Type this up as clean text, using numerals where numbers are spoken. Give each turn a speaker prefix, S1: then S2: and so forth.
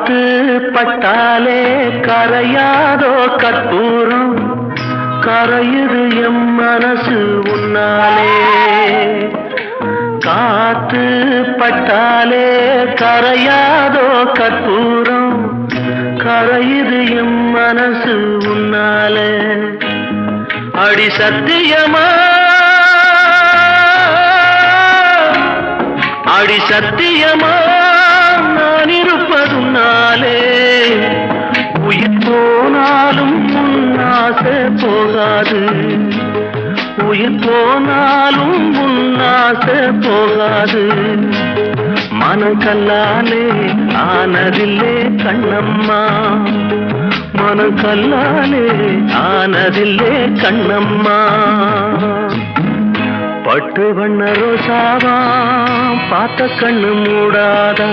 S1: காத்து பட்டாலே கரையாதோ கற்பூரம் கரையுது எம் மனசு உன்னாலே காத்து பட்டாலே கரையாதோ கற்பூரம் கரையுது எம் மனசு உன்னாலே அடி சத்தியமா அடி சத்தியமா நான் இருப்பதுனாலே உயிர் போனாலும் உன்னாசை போகாது உயிர் போனாலும் உன்னாசை போகாது மனக்கல்லாலே ஆனதில்லே கண்ணம்மா மனக்கல்லாலே ஆனதில்லே கண்ணம்மா பட்டு வண்ண ரோசாவா பார்த்த கண்ணு மூடாதா